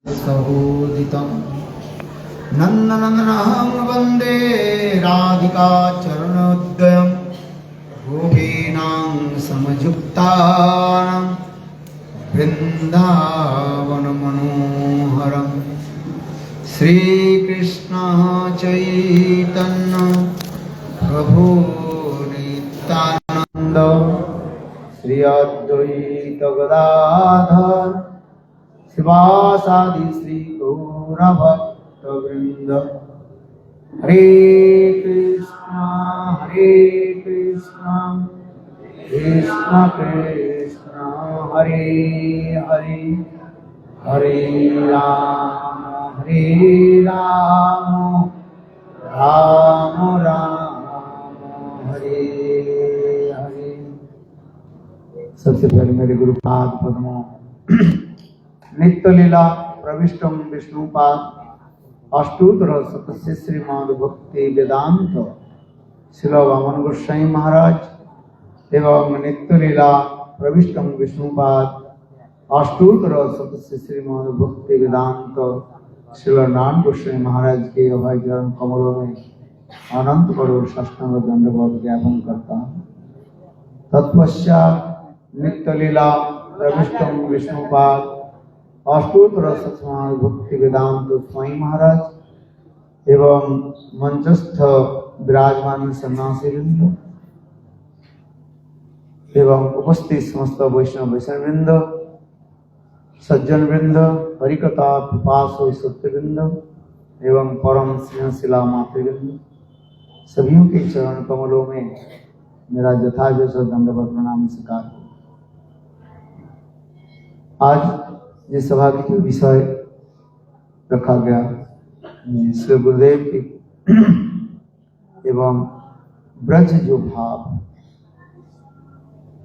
सहोदितं नन्दनन्दनहं वन्दे राधिका चरणोदयं गोपीनां समयुक्तानां वृन्दावनमनोहरं श्रीकृष्ण चैतन्य प्रभु नित्यानन्द श्री अद्वैत गदाधर शिवासादि श्री गौरभक्तवृंद हरे कृष्णा कृष्ण कृष्ण हरे हरे हरे राम राम राम हरे हरे। सबसे पहले मेरे गुरुपाद पद्मों नित्य लीला प्रविष्टम विष्णुपाद अष्टोत्तर सतस्य श्रीमद भक्ति वेदांत श्रील वामन गोस्वामी महाराज एवं नित्य लीला प्रविष्टम विष्णुपाद अष्टोत्तर सतस्य श्रीमद भक्ति वेदांत श्रील नारायण गोस्वामी महाराज के अभय चरण कमलों में अनंत करोड़ साष्टांग दंडवत ज्ञापन करता हूँ। तत्पश्चात नित्य लीला प्रविष्टम विष्णुपाद अष्टोत्तर सतनाम भक्ति वेदांत स्वामी महाराज एवं मंचस्थ विराजमान सन्यासी वृंद एवं उपस्थित समस्त वैष्णव वृंद सज्जन वृंद हरिकथा पिपासु सत्यवृंद एवं परम स्नेहशिला मातृवृंद सभियों के चरण कमलों में मेरा यथावत दंडवत प्रणाम स्वीकार। आज जिस सभा की जो विषय रखा गया श्री गुरुदेव के एवं ब्रज जो भाव,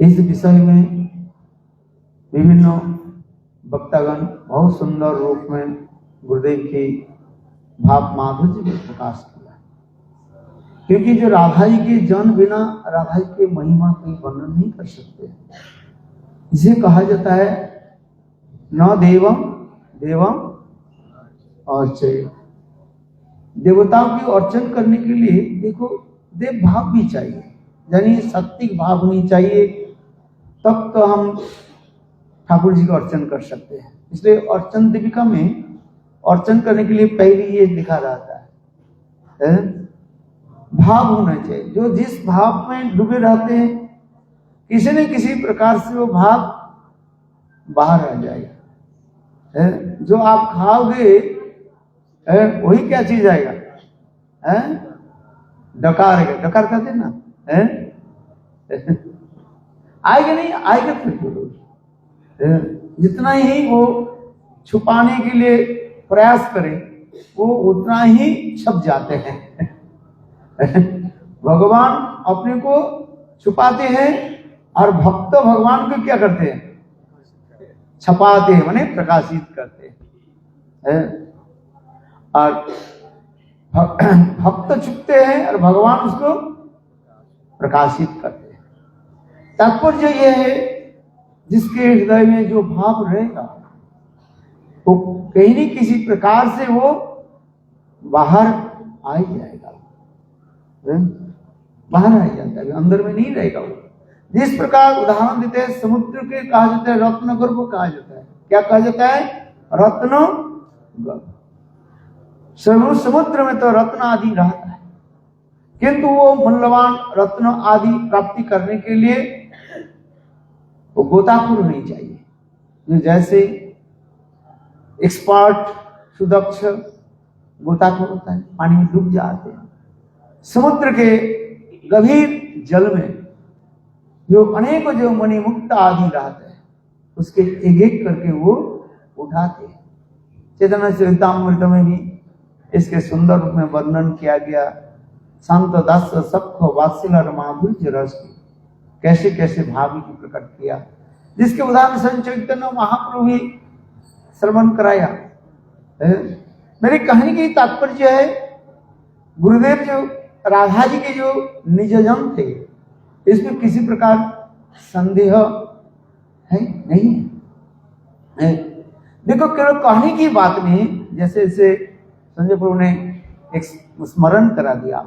इस विषय में विभिन्न वक्तागण बहुत सुंदर रूप में गुरुदेव की भाव माधुर्य को प्रकाश किया, क्योंकि जो राधा जी के जन बिना राधा जी के महिमा की वर्णन नहीं कर सकते। इसे कहा जाता है न देवम देवम अर्चय। देवताओं की अर्चन करने के लिए देखो देव भाव भी चाहिए, यानी सात्विक भाव होनी चाहिए, तब तो हम ठाकुर जी को अर्चन कर सकते हैं। इसलिए अर्चन दीपिका में अर्चन करने के लिए पहले ये लिखा रहता है भाव होना चाहिए। जो जिस भाव में डूबे रहते हैं किसी न किसी प्रकार से वो भाव बाहर आ जाएगा। जो आप खाओगे वही क्या चीज आएगा, डकार आएगा। डकार कहते हैं ना, आएगा नहीं आएगा फिर जितना ही वो छुपाने के लिए प्रयास करें वो उतना ही छप जाते हैं। भगवान अपने को छुपाते हैं और भक्त भगवान को क्या करते हैं, छपाते हैं, माने प्रकाशित करते हैं। और भक्त छुपते हैं और भगवान उसको प्रकाशित करते हैं। तात्पर्य यह है जिसके हृदय में जो भाव रहेगा वो कहीं न किसी प्रकार से वो बाहर आ ही जाएगा, बाहर आ जाता है, अंदर में नहीं रहेगा वो। जिस प्रकार उदाहरण देते हैं समुद्र के कहा जाता है रत्न गर्भ कहा जाता है। क्या कहा जाता है, रत्न गर्भ। समुद्र में तो रत्न आदि रहता है, किंतु वो मूल्यवान रत्न आदि प्राप्ति करने के लिए वो गोताखोर नहीं चाहिए। जो जैसे एक्सपर्ट सुदक्ष गोताखोर होता है, पानी में डूब जाते हैं। समुद्र के गंभीर जल में जो अनेक जो मणिमुक्त आदि रहते हैं उसके एक एक करके वो उठाते हैं। चैतन्य चरितामृत में भी इसके सुंदर रूप में वर्णन किया गया। शांत दास सख वात्सल्य माधुर्य रस की कैसे कैसे भावी की प्रकट किया, जिसके उदाहरण संत चैतन्य महाप्रभु भी श्रवण कराया। मेरी कहानी की तात्पर्य है गुरुदेव जो राधा जी के जो निजजन थे इसमें किसी प्रकार संदेह है नहीं है। देखो केवल कहने की बात नहीं, जैसे जैसे संजय प्रभु ने एक स्मरण करा दिया,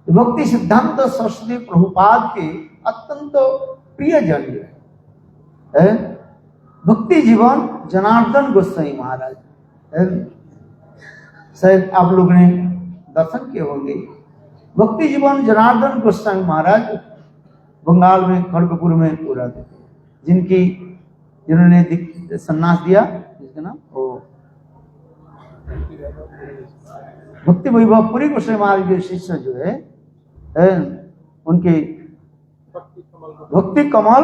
भक्ति सिद्धांत सरस्वती प्रभुपाद के अत्यंत प्रिय जन है भक्ति जीवन जनार्दन गोस्वामी महाराज। शायद आप लोग ने दर्शन किए होंगे, भक्ति जीवन जनार्दन गोस्वामी महाराज बंगाल में खड़गपुर में पूरा थे, जिन्होंने सन्यास दिया, जिसका नाम भक्ति वैभव पुरी गोस्वामी महाराज के शिष्य जो है उनके भक्ति कमल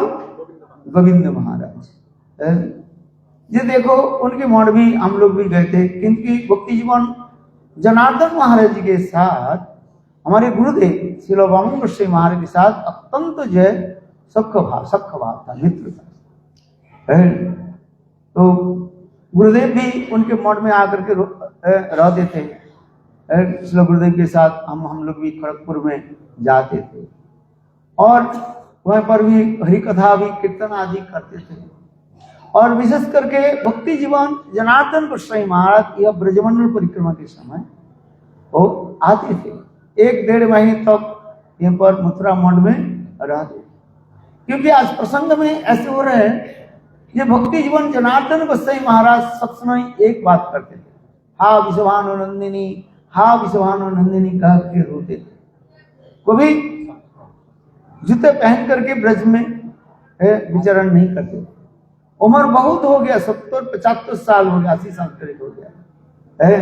गोविंद महाराज। ये देखो उनके मठ भी हम लोग भी गए थे, क्योंकि भक्ति जीवन जनार्दन महाराज जी के साथ हमारे गुरुदेव श्री वामन गोस्वामी महाराज के साथ अत्यंत जो है सख्य भाव था, मित्र था। तो गुरुदेव भी उनके मठ में आकर के रहते थे। श्री गुरुदेव के साथ हम लोग भी खड़गपुर में जाते थे और वहाँ पर भी हरि कथा भी कीर्तन आदि करते थे। और विशेष करके भक्ति जीवन जनार्दन गोस्वामी महाराज यह ब्रजमंडल परिक्रमा के समय वो आते थे, 1-1.5 महीने तक यहाँ पर मथुरा मठ में रहते। क्योंकि आज प्रसंग में ऐसे हो रहे हैं, ये भक्ति जीवन जनार्दन गोस्वामी महाराज सब समय एक बात करते थे, हा विश्वानंदिनी, हा विश्वानंदिनी कह के रोते थे। कभी जूते पहन करके ब्रज में विचरण नहीं करते। उम्र बहुत हो गया, 70-75 साल हो गया, 80 साल करीब हो गया है,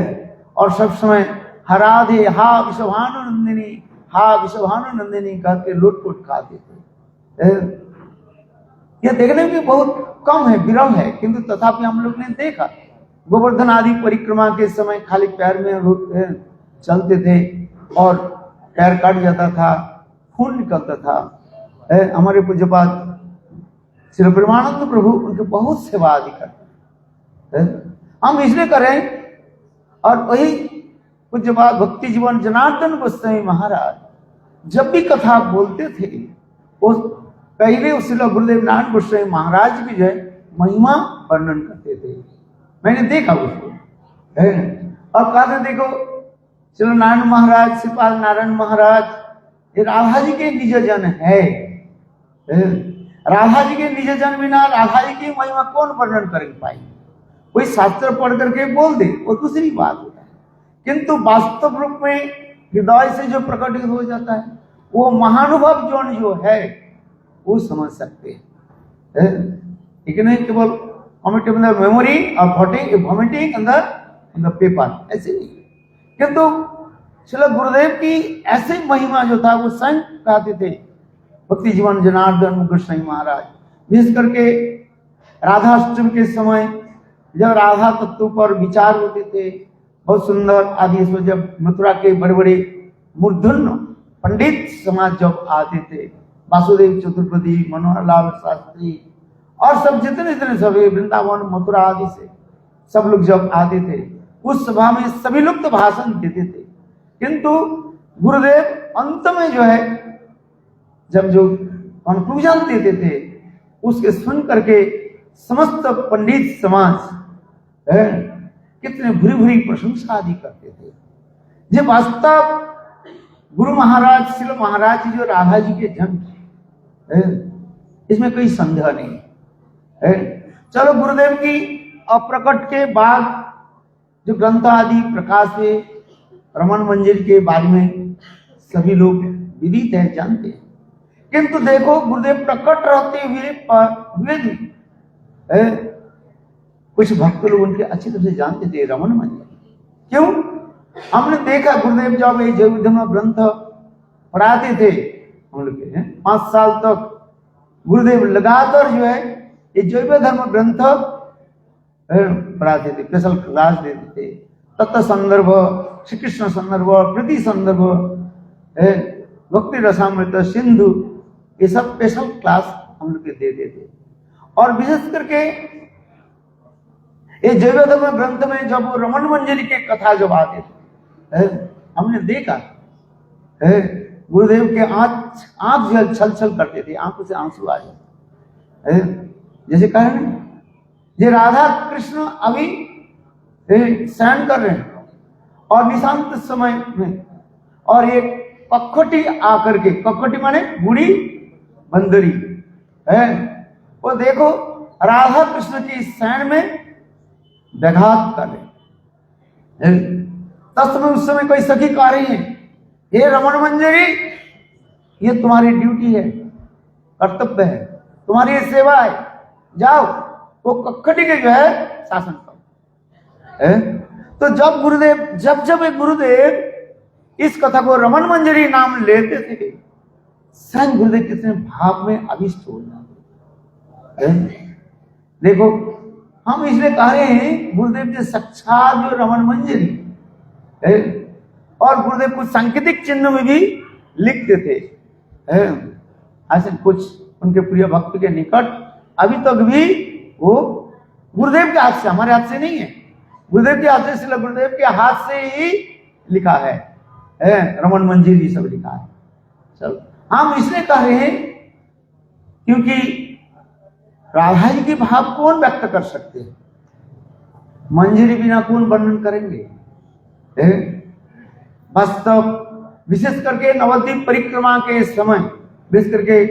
और सब समय हराधे हा विश्वानंदिनी, हा विश्वानंदिनी कह के लूट खाते थे। यह देखने में बहुत कम है, विरल है, किंतु तथापि हम लोग ने देखा गोवर्धन आदि परिक्रमा के समय खाली पैर में चलते थे और पैर काट जाता था, खून निकलता था। हमारे पूज्यपाद श्री प्रेमानंद प्रभु उनके बहुत सेवा आदि करते, हम इसलिए करें। और वही पूज्यपाद भक्ति जीवन जनार्दन गोस्वामी महाराज जब भी कथा बोलते थे, वो पहले श्री गुरुदेव नारायण गोस्वामी महाराज की जो है महिमा वर्णन करते थे। मैंने देखा उसको और कहा था, देखो श्री नारायण महाराज, श्रीपाद नारायण महाराज ये राधा जी के निज जन है। राधा जी के निज जन बिना राधा जी की महिमा कौन वर्णन कर पाएंगे? कोई शास्त्र पढ़ करके बोल दे वो दूसरी बात होता है, किंतु वास्तव रूप में हृदय से जो प्रकटित हो जाता है वो महानुभव जन जो है वो समझ सकते हैं। ठीक है, नहीं केवल कमिटी मेमोरी और वॉमिटिंग अंदर पेपर, ऐसे नहीं। किंतु श्री गुरुदेव की ऐसे महिमा जो था वो स्वयं कहते थे भक्ति जीवन जनार्दन गोस्वामी महाराज। विशेष करके राधाष्टमी के समय जब राधा तत्व पर विचार होते थे, बहुत सुंदर आदि, जब मथुरा के बड़े बड़े मूर्धन्य पंडित समाज जब आते थे, वासुदेव चतुर्वेदी, मनोहर लाल शास्त्री और सब जितने सभी वृंदावन मथुरा आदि से सब लोग जब आते थे, उस सभा में सभी लोग तो भाषण देते थे, किंतु गुरुदेव अंत में जो है जब जो कंक्लूजन देते थे उसके सुन करके समस्त पंडित समाज कितने भूरी भूरी प्रशंसा आदि करते थे। ये वास्तव गुरु महाराज श्री महाराज जी जो राधा जी के जन्म है, इसमें कोई संदेह नहीं है। चलो गुरुदेव की अप्रकट के बाद जो ग्रंथ आदि प्रकाश हुए, रमन मंजिल के बारे में सभी लोग विदित है, जानते हैं। किंतु देखो गुरुदेव प्रकट रहते हुए भी कुछ भक्त लोग उनके अच्छी तरह से जानते थे रमन मंजिल। क्यों? हमने देखा गुरुदेव जब ये जैव धर्म ग्रंथ पढ़ाते थे, हम लोग के 5 साल तक गुरुदेव लगातार जो है ये जैव धर्म ग्रंथ पढ़ाते थे, स्पेशल क्लास देते थे, तत्व संदर्भ, श्री कृष्ण संदर्भ, प्रति संदर्भ, भक्ति रसामृत सिंधु, ये सब स्पेशल क्लास हम लोग के देते थे। और विशेष करके ये जैव धर्म ग्रंथ में जब रमन मंजरी के कथा जब आते थे, हमने देखा गुरुदेव के आंख जो छल छल करते थे, आंखों से आंसू आ जाते, जैसे कहे ये राधा कृष्ण अभी शयन कर रहे हैं और निशांत समय में, और ये कखोटी आकर के, कखोटी माने बूढ़ी बंदरी है, वो देखो राधा कृष्ण की शयन में व्याघात कर रहे। तब समय उस समय कोई सखी कह रही है, हे रमण मंजरी, ये तुम्हारी ड्यूटी है, कर्तव्य है, तुम्हारी ये सेवा है, जाओ वो कखटी के जो है शासन करो। तो जब गुरुदेव जब एक गुरुदेव इस कथा को रमन मंजरी नाम लेते थे, स्वयं गुरुदेव कितने भाव में अभिष्ट हो जाते। देखो हम इसलिए कह रहे हैं गुरुदेव जी साक्षात जो रमन मंजरी है, और गुरुदेव कुछ सांकेतिक चिन्ह में भी लिखते थे। ऐसे कुछ उनके प्रिय भक्त के निकट अभी तक भी वो गुरुदेव के हाथ से, हमारे हाथ से नहीं है, गुरुदेव के हाथ से, इसलिए गुरुदेव के हाथ से ही लिखा है, रमन मंजरी सब लिखा है। चलो हम इसलिए कह रहे हैं क्योंकि राधा जी के भाव कौन व्यक्त कर सकते हैं, मंजरी बिना कौन वर्णन करेंगे। वास्तव विशेष करके नवद्वीप परिक्रमा के समय, विशेष करके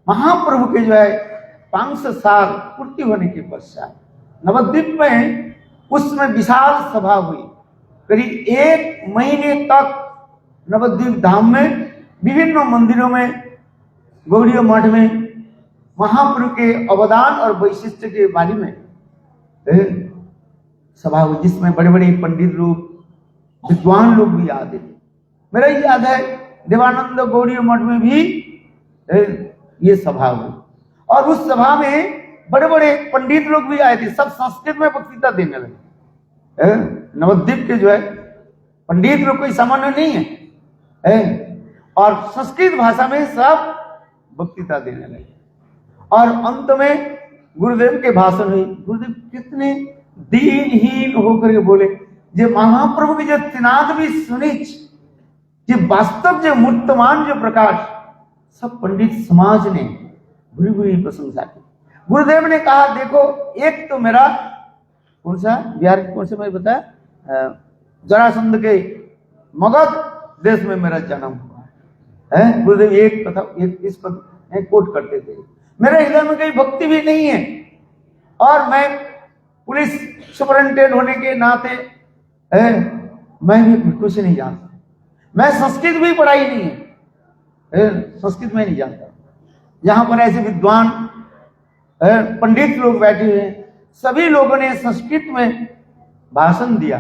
महाप्रभु के जो है 500 साल पूर्ति होने के पश्चात नवद्वीप में उस समय विशाल सभा हुई। करीब 1 महीने तक नवद्वीप धाम में विभिन्न मंदिरों में, गौड़ीय मठ में महाप्रभु के अवदान और वैशिष्ट के बारे में सभा हुई, जिसमें बड़े बड़े पंडित लोग, विद्वान लोग भी आते थे। मेरा याद है देवानंद गौड़ीय मठ में भी ये सभा हुई, और उस सभा में बड़े बड़े पंडित लोग भी आए थे, सब संस्कृत में वक्तृता देने लगे। नवद्वीप के जो है पंडित लोग कोई सामान्य नहीं है, और संस्कृत भाषा में सब वक्तृता देने लगे। और अंत में गुरुदेव के भाषण हुई। गुरुदेव कितने दीनहीन होकर के बोले, जो महाप्रभु की जो तिनाद भी सुनिच, जो वास्तव जो मूर्तमान जो प्रकाश, सब पंडित समाज ने बुरी बुरी प्रशंसा की। गुरुदेव ने कहा देखो, एक तो मेरा कौन सा बिहार कौन सा मैं बताया, जरासंध के मगध देश में मेरा जन्म हुआ है। गुरुदेव एक कथा, एक इस पर कोट करते थे, मेरे हृदय में कोई भक्ति भी नहीं है, और मैं पुलिस सुपरिटेंडेंट होने के नाते मैं भी कुछ नहीं जानता, मैं संस्कृत भी पढ़ाई नहीं है, संस्कृत में नहीं जानता। यहाँ पर ऐसे विद्वान पंडित लोग बैठे हुए हैं, सभी लोगों ने संस्कृत में भाषण दिया,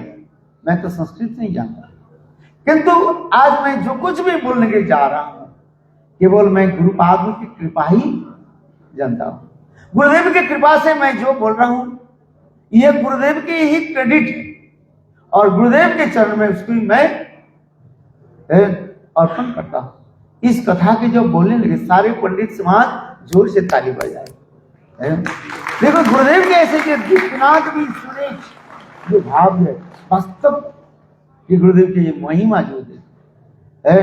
मैं तो संस्कृत नहीं जानता, किंतु आज मैं जो कुछ भी बोलने के जा रहा हूं, केवल मैं गुरुपाद की कृपा ही जानता हूं। गुरुदेव की कृपा से मैं जो बोल रहा हूं, यह गुरुदेव की ही क्रेडिट है, और गुरुदेव के चरण में उसको मैं अर्पण करता हूं। इस कथा के जो बोलने लगे, सारे पंडित समाज जोर से ताली बजाए। देखो गुरुदेव के ऐसे के दीपनाथ भी सुने जो भाव है, वास्तव ये गुरुदेव की ये महिमा जो है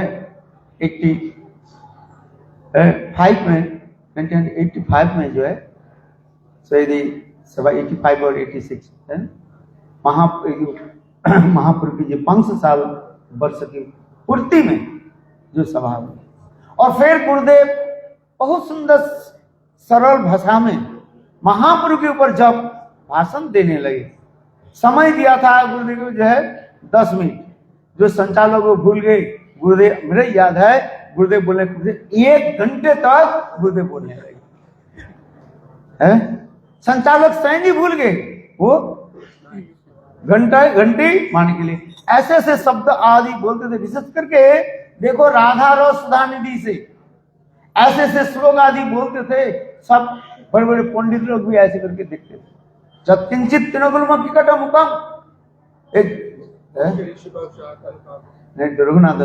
1985 में जो है सभा 85 और 86 है, महाप्रभु की जो 500 साल वर्ष की पूर्ति में जो सभा हुई, और फिर गुरुदेव बहुत सुंदर सरल भाषा में महाप्रभु के ऊपर जब भाषण देने लगे, समय दिया था गुरुदेव को जो है 10 मिनट, जो संचालक वो भूल गए। गुरुदेव, मेरे याद है गुरुदेव बोलने, 1 घंटे तक गुरुदेव बोलने लगे, संचालक स्वयं ही भूल गए, वो घंटे मारने के लिए ऐसे ऐसे शब्द आदि बोलते थे। विशेष करके देखो राधा रस सुधा निधि से ऐसे ऐसे श्लोक आदि बोलते थे, सब बड़े बड़े पंडित लोग भी ऐसे करके देखते थे। जब किंचित तिनगुलम विकट मुखम, रघुनाथ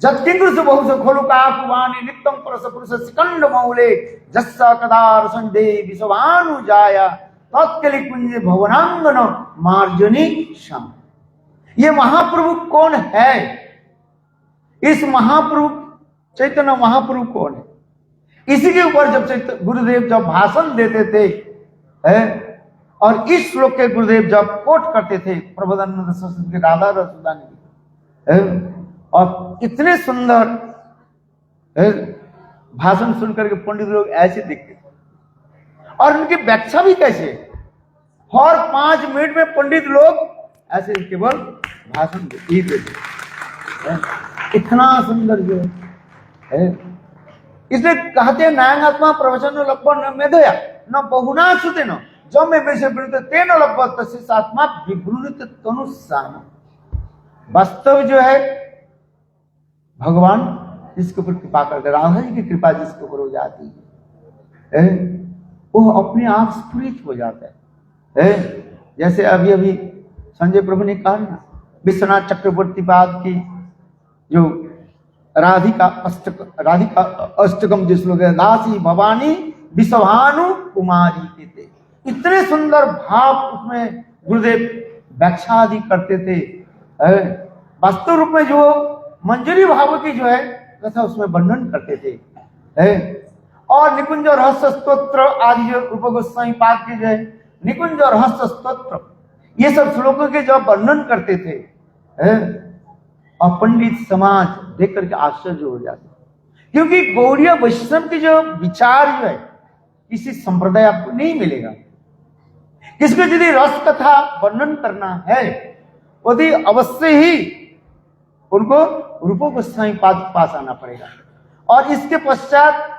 जत्किंकृ बहु खोलु काकुवानि नित्यं परस पुरुष सिकंड मौले जस्सा कदार संदे विश्वानु जाया तत्कलि कुंज भवनांगन मार्जनी श्याम। ये महाप्रभु कौन है? इस महाप्रभु चैतन्य महाप्रभु कौन है? इसी के ऊपर जब गुरुदेव जब भाषण देते थे और इस श्लोक के गुरुदेव जब कोट करते थे प्रबोधानंद सरस्वती के राधा रसुदानी, और इतने सुंदर भाषण सुनकर के पंडित लोग ऐसे दिखते थे, और उनकी व्याख्या भी कैसे, और 5 मिनट में पंडित लोग ऐसे केवल भाषण देते थे, इतना सुंदर जो है। इसलिए कहते हैं न्यायात्मा प्रवचन लब्ध न मेधया न बहुना छुते न जब में वैसे तेन लब्ध तस्मात्मा विभ्रुत तनुसाम। वास्तव जो है भगवान जिसके ऊपर कृपा करते, राधा जी की कृपा जिसके ऊपर हो जाती है वो अपने आप स्फुरित हो जाता है। जैसे अभी अभी संजय प्रभु ने कहा ना, विश्वनाथ चक्रवर्ती पाद की जो राधिका अष्टकम जिस लोग दासी भवानी विश्वानु कुमारी के थे, इतने सुंदर भाव उसमें गुरुदेव व्याख्या आदि करते थे। वास्तव रूप में जो मंजरी भाव की जो है कथा उसमें वर्णन करते थे। और निकुंज रहस्य स्तोत्र आदि जो रूप गोस्वामी पाद के जो है निकुंज रहस्य स्तोत्र, ये सब श्लोकों के जो वर्णन करते थे, और पंडित समाज देख करके आश्चर्य हो जाते, क्योंकि गौड़ीय वैष्णव की जो विचार जो है किसी संप्रदाय आपको नहीं मिलेगा। किसको यदि रस कथा वर्णन करना है यदि अवश्य ही उनको रूप गोस्वामी पाद के पास आना पड़ेगा, और इसके पश्चात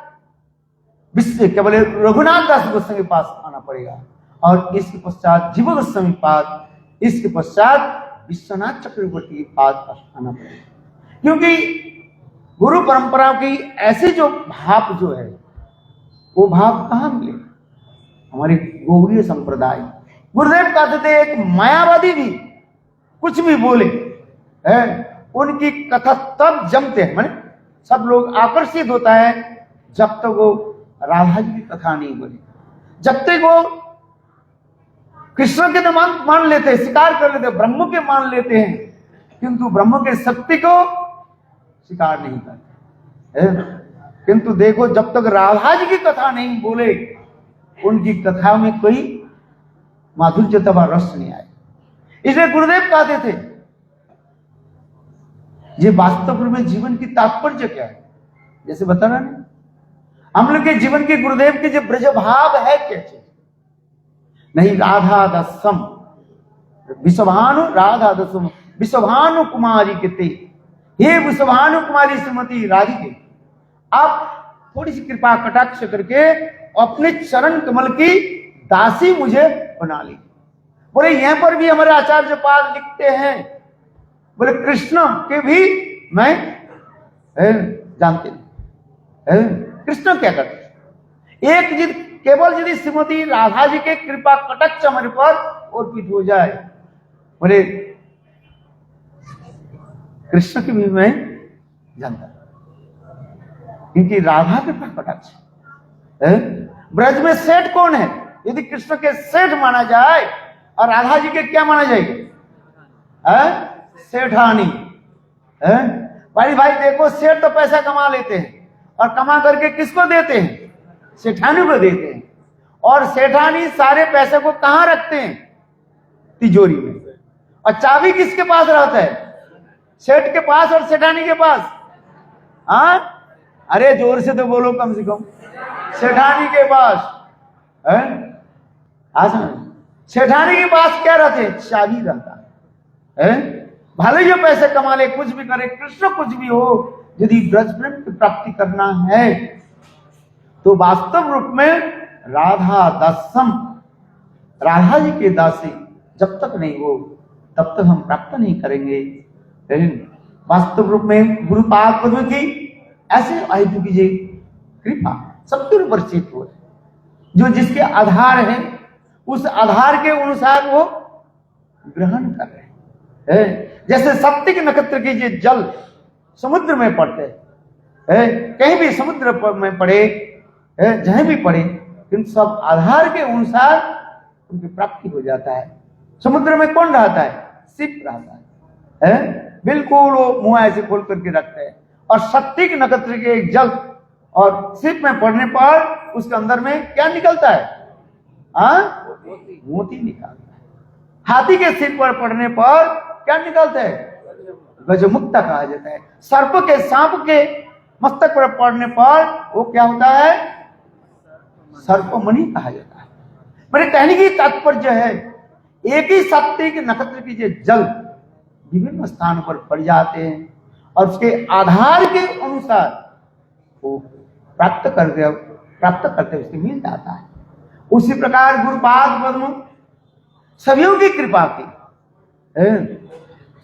विश्व केवल रघुनाथ दास गोस्वामी के पास आना पड़ेगा, और इसके पश्चात जीव गोस्वामी पाद, इसके पश्चात विश्वनाथ चक्रवर्ती के पास आना पड़ेगा। क्योंकि गुरु परंपरा की ऐसे जो भाव जो है वो भाव कहाँ मिले, हमारे गौड़ीय संप्रदाय। गुरुदेव कहते थे एक मायावादी भी कुछ भी बोले है, उनकी कथा तब जमते हैं, माने सब लोग आकर्षित होता है जब तक वो राधा जी की कथा नहीं बोले, जब तक वो कृष्ण के तो मान लेते हैं, स्वीकार कर लेते हैं, ब्रह्म के मान लेते हैं, किंतु ब्रह्म के शक्ति को स्वीकार नहीं करते। किंतु देखो जब तक राधा जी की कथा नहीं बोले उनकी कथा में कोई माधुर्यता व रस नहीं आए। इसलिए गुरुदेव कहते थे ये वास्तव में जीवन की तात्पर्य क्या है, जैसे बता रहा ना हम लोग के जीवन के गुरुदेव के जो ब्रज भाव है कैसे, नहीं राधा दसम विश्वभानु राधा दसम विश्वभानु कुमारी के ते, हे विश्वभानु कुमारी श्रीमती राधिके, आप थोड़ी सी कृपा कटाक्ष करके अपने चरण कमल की दासी मुझे बना ली। बोले यहां पर भी हमारे आचार्य पाद लिखते हैं, बोले कृष्ण के भी मैं जानते नहीं, कृष्ण क्या करते, एक जिद केवल यदि श्रीमती राधा जी के कृपा कटाक्ष हमारे पर अर्पित हो जाए, बोले कृष्ण की भी मैं जानता, क्योंकि राधा कृपा कटाक्ष। ब्रज में सेठ कौन है, यदि कृष्ण के सेठ माना जाए और राधा जी के क्या माना जाएगा, सेठानी। भाई भाई देखो सेठ तो पैसा कमा लेते हैं और कमा करके किसको देते हैं, सेठानी को देते हैं, और सेठानी सारे पैसे को कहां रखते हैं, तिजोरी में, और चाबी किसके पास रहता है, सेठ के पास और सेठानी के पास। अरे जोर से तो बोलो कम से कम, सेठानी के पास सेठानी के पास क्या रहते हैं, चाबी रहता है। भले जो पैसे कमा ले कुछ भी करे, कृष्ण कुछ भी हो, यदि ब्रज प्रेम की प्राप्ति करना है तो वास्तव रूप में राधा दासम, राधा जी के दासी जब तक नहीं हो तब तक हम प्राप्त नहीं करेंगे। वास्तव रूप में गुरुपाद पद्म की ऐसे आयु कीजिए कृपा सबके ऊपर चित हो, जो जिसके आधार है उस आधार के अनुसार वो ग्रहण कर रहे हैं। जैसे सप्तिक नक्षत्र के जो जल समुद्र में पड़ते हैं, कहीं भी समुद्र में पड़े, जहां भी पड़े, इन सब आधार के अनुसार उनकी प्राप्ति हो जाता है। समुद्र में कौन रहता है, शिप रहता है, बिल्कुल वो मुंह ऐसे खोल करके रखते हैं, और सप्तिक नक्षत्र के जल और शिप में पड़ने पर उसके अंदर में क्या निकलता है, मोती निकालता है। हाथी के सिर पर पड़ने पर क्या निकलता है? गजमुक्ता कहा जाता है। सर्प के, सांप के मस्तक पर पड़ने पर वो क्या होता है? सर्पमणि कहा जाता है। मेरे कहने की तात्पर्य है, एक ही शक्ति के नक्षत्र की जो जल विभिन्न स्थानों पर पड़ जाते हैं और उसके आधार के अनुसार वो प्राप्त करते उसके मिल जाता है। उसी प्रकार गुरुपाद पद्म सभीयों की कृपा की,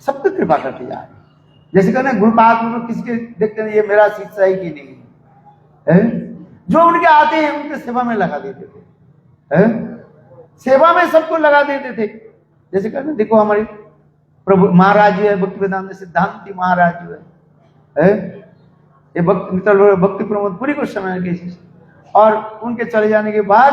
सबकी कृपा करती जा रही। जैसे कहना गुरुपाद पद्म किसी के देखते हैं ये मेरा शिष्य है कि नहीं है, जो उनके आते हैं उनके सेवा में लगा देते थे, सेवा में सबको लगा देते थे। जैसे कहते देखो हमारे प्रभु महाराज जो है भक्तिवेदांत सिद्धांति महाराज जो है ये भक्ति प्रमोदपुरी को समय के शिष्य, और उनके चले जाने के बाद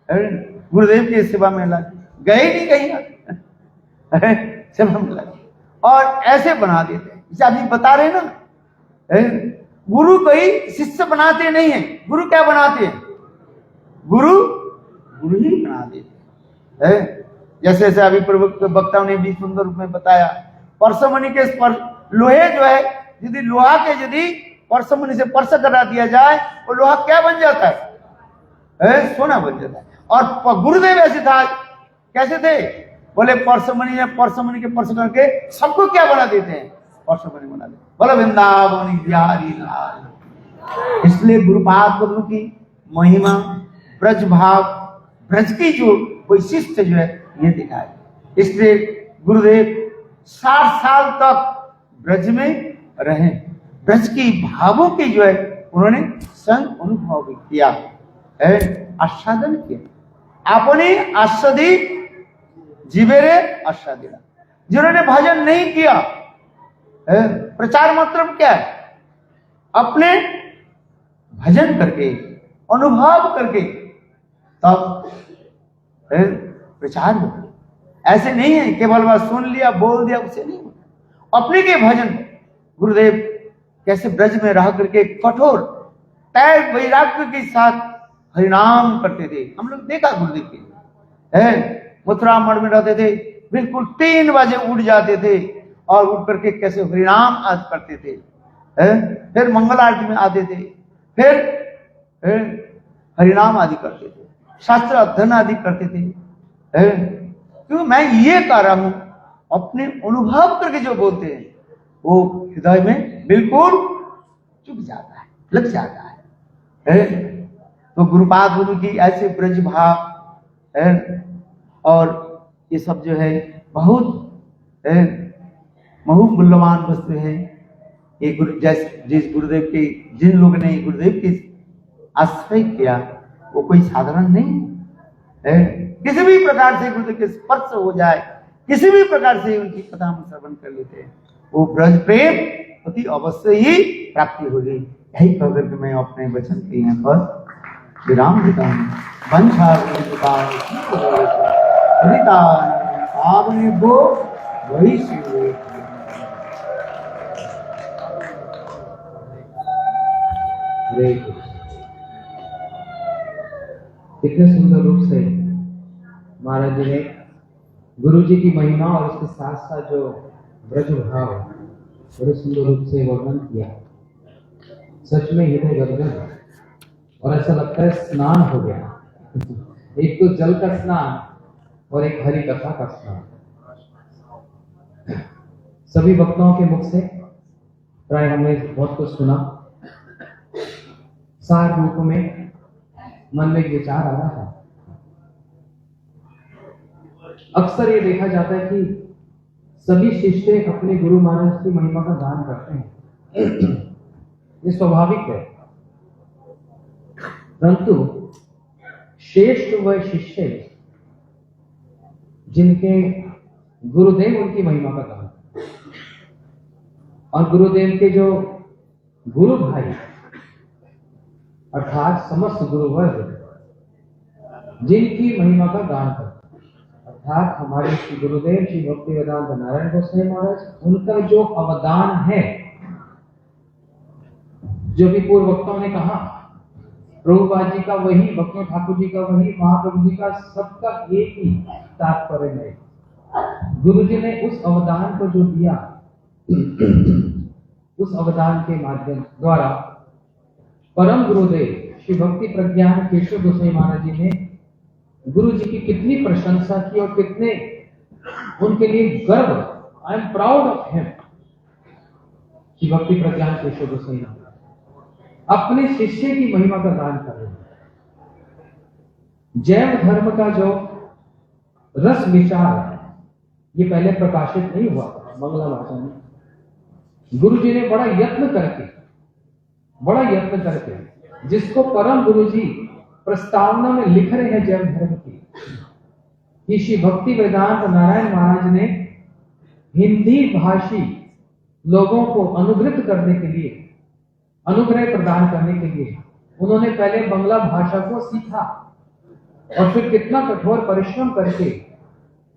गुरुदेव की सेवा में लगे, गए नहीं कहीं सेवा में लगे और ऐसे बना देते हैं। जैसे अभी बता रहे ना, गुरु कोई शिष्य बनाते नहीं है, गुरु क्या बनाते हैं? गुरु ही बना देते हैं। जैसे जैसे अभी प्रभु वक्ताओं ने भी सुंदर रूप में बताया, परसमणि के लोहे जो है, यदि लोहा के यदि परसमणि से स्पर्श करा दिया जाए वो लोहा क्या बन जाता है? सोना बन जाता है। और गुरुदेव ऐसे था, कैसे थे? बोले परसमणि के स्पर्श करके सबको क्या बना देते हैं? परसमणि बना देते। बोले वृंदावन बिहारी लाल। इसलिए गुरुपाद पद्म की महिमा, ब्रज भाव, ब्रज की जो वैशिष्ट जो है ये दिखाए। इसलिए गुरुदेव 60 साल तक ब्रज में रहे, ब्रज की भावों की जो है उन्होंने संग अनुभव भी किया, आस्वादन किया। अपने आस्वादी जीवेरे आस्वादिना। जिन्होंने भजन नहीं किया, प्रचार मतलब क्या है? अपने भजन करके, अनुभव करके तब प्रचार होता। ऐसे नहीं है केवल बस सुन लिया बोल दिया, उसे नहीं होता। अपने के भजन गुरुदेव कैसे ब्रज में रह करके कठोर तय वैराग्य के साथ हरिनाम करते थे। हम लोग देखा गुरुदेव के मथुरा मठ में रहते थे, बिल्कुल 3 बजे उठ जाते थे और उठ करके कैसे हरिनाम आज करते थे। फिर मंगल आरती में आते थे, फिर हरिनाम आदि करते थे, शास्त्र अध्ययन आदि करते थे। क्यों मैं ये कह रहा हूं, अपने अनुभव करके जो बोलते हैं वो हृदय में बिल्कुल चुभ जाता है, लग जाता है। तो गुरुपाद गुरु की ऐसे ब्रज भाव और ये सब जो है बहुत मूल्यवान वस्तु है। ये जिस गुरुदेव के, जिन लोगों ने गुरुदेव की आश्रय किया वो कोई साधारण नहीं है। किसी भी प्रकार से गुरुदेव के स्पर्श हो जाए, किसी भी प्रकार से उनकी कथा हम श्रवण कर लेते हैं, वो ब्रज प्रेम अति अवश्य ही प्राप्ति होगी। यही कहकर के मैं अपने वचन के यहाँ पर विराम देता हूँ। वही कितने सुंदर रूप से महाराज जी ने गुरु जी की महिमा और उसके साथ साथ जो ब्रज भाव बड़े सुंदर रूप से वर्णन किया। सच में हृदय गदगद और ऐसा लगता है स्नान हो गया। एक तो जल का स्नान और एक हरि कथा का स्नान। सभी वक्ताओं के मुख से प्राय हमने बहुत कुछ सुना। सार रूप में मन में एक विचार आ रहा था। अक्सर ये देखा जाता है कि सभी शिष्य अपने गुरु महाराज की महिमा का दान करते हैं, ये स्वाभाविक है। परंतु श्रेष्ठ वह शिष्य जिनके गुरुदेव उनकी महिमा का दान, और गुरुदेव के जो गुरु भाई अर्थात समस्त गुरुवर्ग जिनकी महिमा का गान करते, अर्थात हमारे श्री गुरुदेव श्री भक्तिवेदांत नारायण गोस्वामी महाराज, उनका जो अवदान है, जो भी पूर्व वक्ताओं ने कहा, प्रभुपाद जी का वही, भक्ति ठाकुर जी का वही, महाप्रभु जी का सबका एक ही तात्पर्य है। गुरु जी ने उस अवदान को जो दिया, उस अवदान के माध्यम द्वारा परम गुरुदेव श्री भक्ति प्रज्ञान केशव गोसाई महाराज जी ने गुरु जी की कितनी प्रशंसा की और कितने उनके लिए गर्व, I am proud of him. Shri भक्ति प्रज्ञान केशव गोसाई महाराज अपने शिष्य की महिमा का गान कर रहे हैं। जैव धर्म का जो रस विचार है, ये पहले प्रकाशित नहीं हुआ बांग्ला भाषा में। गुरु जी ने बड़ा यत्न करके जिसको परम गुरु जी प्रस्तावना में लिख रहे हैं जैव धर्म की, कि श्री भक्ति वेदांत नारायण महाराज ने हिंदी भाषी लोगों को अनुग्रहित करने के लिए, अनुग्रह प्रदान करने के लिए उन्होंने पहले बांग्ला भाषा को सीखा और फिर कितना कठोर परिश्रम करके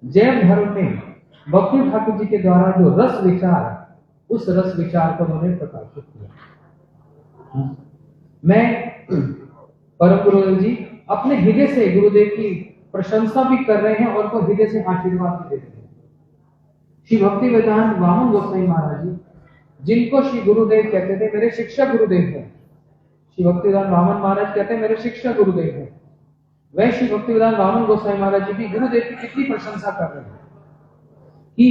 जैव धर्म में भक्ति ठाकुर जी के द्वारा जो रस विचार, उस रस विचार को उन्होंने प्रकाशित किया। मैं परम गुरुदेव जी अपने हृदय से गुरुदेव की प्रशंसा भी कर रहे हैं और उनको हृदय से आशीर्वाद भी देते हैं। श्री भक्ति वेदांत वामन गोसाई महाराज जी, जिनको श्री गुरुदेव कहते थे मेरे शिक्षक गुरुदेव हैं, श्री भक्ति वेदांत वामन महाराज कहते हैं मेरे शिक्षक गुरुदेव हैं, वह श्री भक्ति वेदांत वामन गोसाई महाराज जी भी गुरुदेव की कितनी प्रशंसा कर रहे हैं कि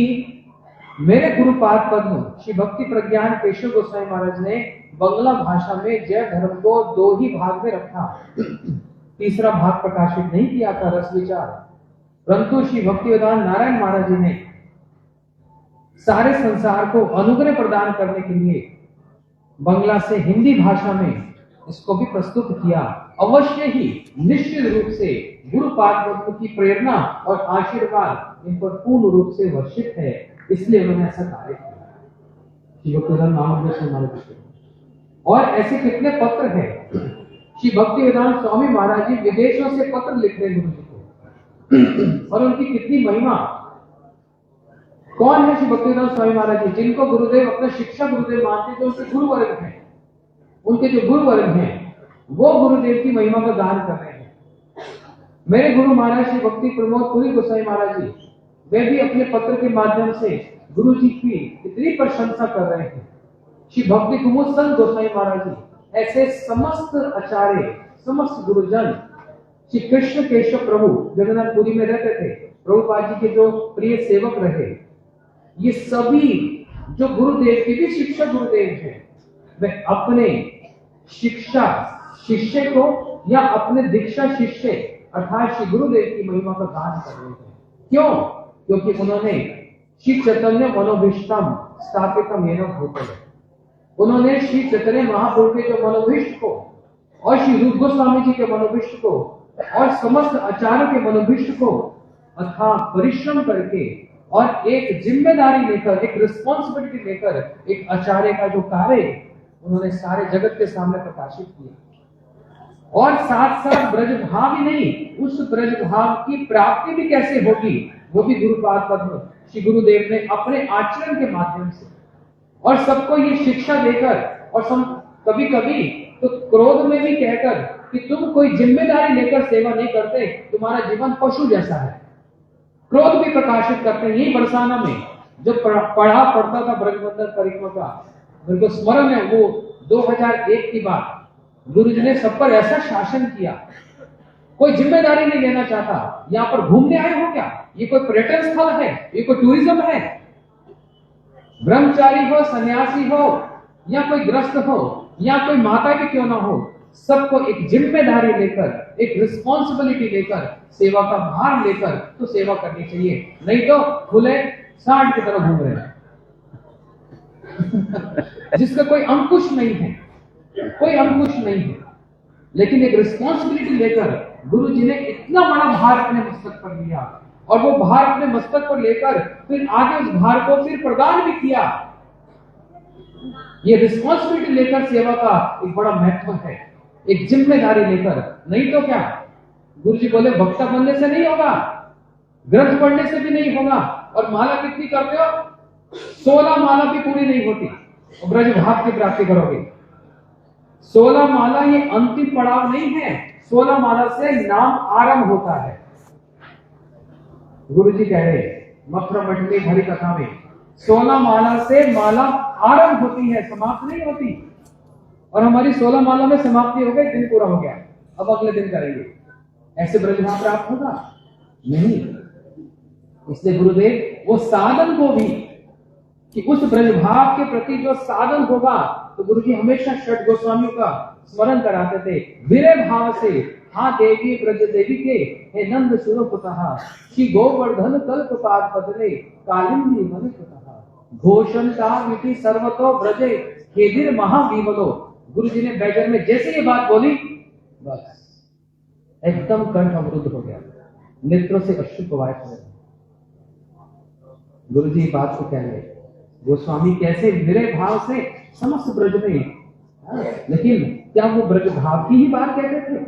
मेरे गुरुपाद पद्म श्री भक्ति प्रज्ञान केशव गोसाई महाराज ने बांग्ला भाषा में जैव धर्म को 2 ही भाग में रखा, तीसरा भाग प्रकाशित नहीं किया था रस विचार, परंतु श्री भक्ति वेदांत नारायण महाराज जी ने सारे संसार को अनुग्रह प्रदान करने के लिए बांग्ला से हिंदी भाषा में इसको भी प्रस्तुत किया। अवश्य ही निश्चित रूप से गुरुपाद पद्म की प्रेरणा और आशीर्वाद इन पर पूर्ण रूप से वर्षित है, इसलिए उन्होंने ऐसा कार्य किया। और ऐसे कितने पत्र हैं, श्री भक्ति वेदांत स्वामी महाराज जी विदेशों से पत्र लिख रहे गुरु जी को, और उनकी कितनी महिमा। कौन है श्री भक्ति वेदांत स्वामी महाराज जी, जिनको गुरुदेव अपना शिक्षा गुरुदेव मानते, जो उनके गुरुवर्ग हैं, उनके जो गुरुवर्ग हैं वो गुरुदेव की महिमा का गान कर रहे हैं। मेरे गुरु महाराज श्री भक्ति प्रमोद पुरी गोसाई महाराज जी, वे भी अपने पत्र के माध्यम से गुरु जी की इतनी प्रशंसा कर रहे हैं। श्री भक्ति कुमुद संत गोसाई महाराज जी, ऐसे समस्त आचार्य, समस्त गुरुजन, श्री कृष्ण केशव प्रभु जगन्नाथपुरी में रहते थे, प्रभुपाद जी के जो प्रिय सेवक रहे, ये सभी जो गुरुदेव के भी शिक्षक गुरुदेव हैं, वे अपने शिक्षा शिष्य को या अपने दीक्षा शिष्य अर्थात श्री गुरुदेव की महिमा का गान कर रहे हैं। क्यों? क्योंकि उन्होंने श्री चैतन्य मनोभीष्टम स्थापितम येन भूतले, उन्होंने श्री चैतन्य महाप्रभु के जो मनोभीष्ट को और श्री रूप गोस्वामी जी के मनोभीष्ट को और समस्त आचार्य के मनोभीष्ट को अथाह परिश्रम करके और एक जिम्मेदारी लेकर, एक रिस्पॉन्सिबिलिटी लेकर एक आचार्य का जो कार्य उन्होंने सारे जगत के सामने प्रकाशित किया। और साथ साथ ब्रज भाव ही नहीं, उस ब्रज भाव की प्राप्ति भी कैसे होगी, वो भी गुरुपाद पद्म श्री गुरुदेव ने अपने आचरण के माध्यम से और सबको ये शिक्षा देकर, और कभी कभी तो क्रोध में भी कहकर कि तुम कोई जिम्मेदारी लेकर सेवा नहीं करते, तुम्हारा जीवन पशु जैसा है, क्रोध भी प्रकाशित करते हैं। यही बरसाना में जब पढ़ा पढ़ता था ब्रजबंधन परिक्रमा का, मेरे को स्मरण है वो 2001 की बात, गुरु जी ने सब पर ऐसा शासन किया, कोई जिम्मेदारी नहीं लेना चाहता। यहाँ पर घूमने आए हो क्या? ये कोई पर्यटन स्थल है? ये कोई टूरिज्म है? ब्रह्मचारी हो, सन्यासी हो या कोई ग्रस्त हो या कोई माता भी क्यों ना हो, सबको एक जिम्मेदारी लेकर, एक रिस्पॉन्सिबिलिटी लेकर, सेवा का भार लेकर तो सेवा करनी चाहिए, नहीं तो खुले सांड की तरह घूम रहे हैं जिसका कोई अंकुश नहीं है, कोई अंकुश नहीं है। लेकिन एक रिस्पॉन्सिबिलिटी लेकर गुरु जी ने इतना बड़ा भार अपने मस्तक पर लिया और वो भार अपने मस्तक पर लेकर फिर आगे उस भार को फिर प्रदान भी किया। ये रिस्पॉन्सिबिलिटी लेकर सेवा का एक बड़ा महत्व है, एक जिम्मेदारी लेकर। नहीं तो क्या, गुरु जी बोले भक्ता बनने से नहीं होगा, ग्रंथ पढ़ने से भी नहीं होगा, और माला कितनी करते हो, 16 माला भी पूरी नहीं होती, और ब्रज भाव की प्राप्ति करोगे। 16 माला ये अंतिम पड़ाव नहीं है, 16 माला से नाम आरंभ होता है। गुरु जी कह रहे मथुरा मठ में हरि कथा में 16 माला से माला आरंभ होती है, समाप्त नहीं होती। और हमारी 16 माला में समाप्ति हो गई, दिन पूरा हो गया, अब अगले दिन करेंगे, ऐसे ब्रजभाव प्राप्त होगा नहीं। इसलिए गुरुदेव वो साधन को भी, कि उस ब्रजभाव के प्रति जो साधन होगा, तो गुरु जी हमेशा षट गोस्वामियों का स्मरण कराते थे। विरय भाव से हाँ देवी ब्रज देवी के हे नंद सुरपुतः श्री गोवर्धन कल्प पाद बदले कालिंदी मणिपुतः घोषणता विधि सर्वतो ब्रजे हेदिर महाविमलो। गुरु जी ने बैठक में जैसे ये बात बोली, बस एकदम कंठ अवरुद्ध हो गया, नेत्रों से अश्रु प्रवाहित हो गए। गुरु जी बात को कह रहे गोस्वामी कैसे विरय भाव से समस्त ब्रज में, लेकिन क्या वो ब्रज भाव की ही बात कहते थे?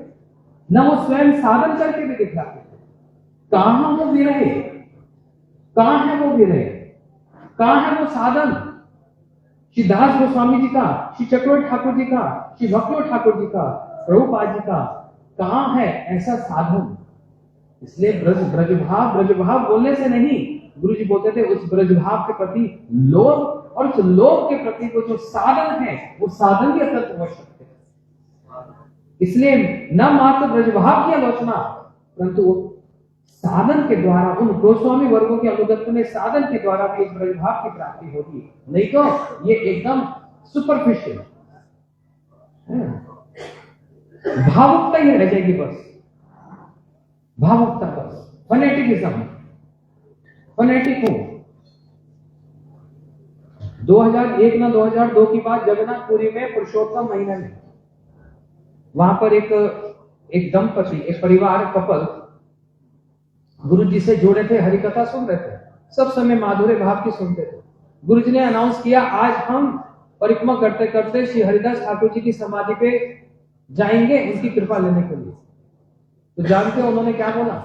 न वो स्वयं साधन करके भी दिखलाते थे। कहां वो विरह, कहां है वो विरह, कहां है वो साधन? श्री दास गोस्वामी जी का, श्री चक्रवर्ती ठाकुर जी का, श्री भक्तियों ठाकुर जी का, प्रभुपाद जी का, कहां है ऐसा साधन? इसलिए ब्रजभाव बोलने से नहीं, गुरु जी बोलते थे उस ब्रजभाव के प्रति लोभ, और उस लोभ के प्रति वो जो साधन है, वो साधन भी अत्यंत आवश्यक है। इसलिए न मात्र ब्रजभाव की आलोचना, परंतु साधन के द्वारा, उन गोस्वामी वर्गों के अनुगत में साधन के द्वारा भी इस ब्रजभाव की प्राप्ति होगी, नहीं तो ये एकदम सुपरफिशियल भावुकता ही रह जाएगी, बस भावुकता, बस फनेटिकिज्म, फनेटिक हूं। 2001 ना 2002 की बात, जगन्नाथपुरी में पुरुषोत्तम महीने में वहां पर एक दंपति, एक परिवार, कपल गुरु जी से जुड़े थे, हरि कथा सुन रहे थे, सब समय माधुर्य भाव की सुनते थे। गुरु जी ने अनाउंस किया आज हम परिक्रमा करते करते श्री हरिदास ठाकुर जी की समाधि पे जाएंगे उनकी कृपा लेने के लिए। तो जानते हो उन्होंने क्या बोला?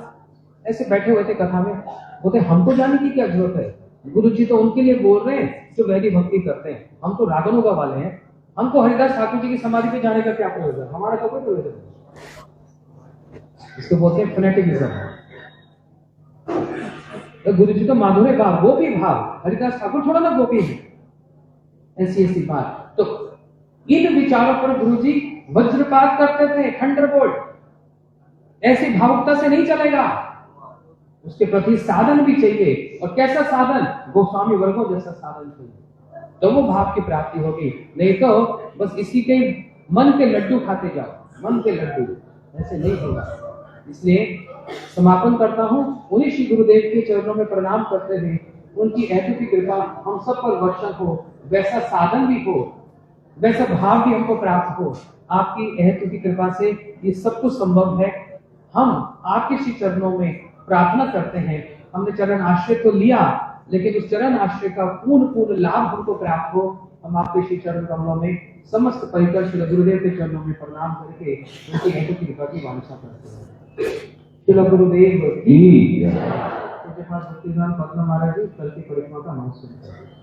ऐसे बैठे हुए थे कथा में, बोलते हमको जाने की क्या जरूरत है, गुरु जी तो उनके लिए बोल रहे हैं जो वैदिक भक्ति करते हैं, हम तो रागनुगा वाले हैं, हमको हरिदास ठाकुर जी की समाधि पे जाने का क्या प्रयोजन, हमारा तो कोई प्रयोजन नहीं। इसको बोलते हैं फनेटिकिज्म। तो गुरु जी तो माधुर्य भाव, गोपी भाव, हरिदास ठाकुर थोड़ा ना गोपी है, ऐसी बात। तो इन विचारों पर गुरु जी वज्रपात करते थे, थंडरबोल्ट। ऐसी भावुकता से नहीं चलेगा, उसके प्रति साधन भी चाहिए, और कैसा साधन? गोस्वामी वर्गों जैसा साधन चाहिए, तो वो भाव की प्राप्ति होगी। नहीं तो बस इसी के मन के लड्डू खाते जाओ, मन के लड्डू, ऐसे नहीं होगा। इसलिए समापन करता हूं, उन्हीं श्री गुरुदेव के चरणों में प्रणाम करते हुए उनकी अद्भुत कृपा हम सब पर वर्षण हो, वैसा साधन भी हो, वैसा भाव भी हमको प्राप्त हो। आपकी अद्भुत कृपा से ये सब कुछ संभव है। हम आपके श्री चरणों में प्रार्थना करते हैं, हमने चरण आश्रय तो लिया, लेकिन उस चरण आश्रय का पूर्ण लाभ हमको प्राप्त हो। हम आपके श्री चरण कमलों में समस्त परिकर श्री गुरुदेव के चरणों में प्रणाम करके उनकी अद्भुत कृपा की वांछा करते हैं। श्री गुरुदेव की जय। भक्तिदान पद्म महाराज जी कल की परिक्रमा का नाम सुनते हैं।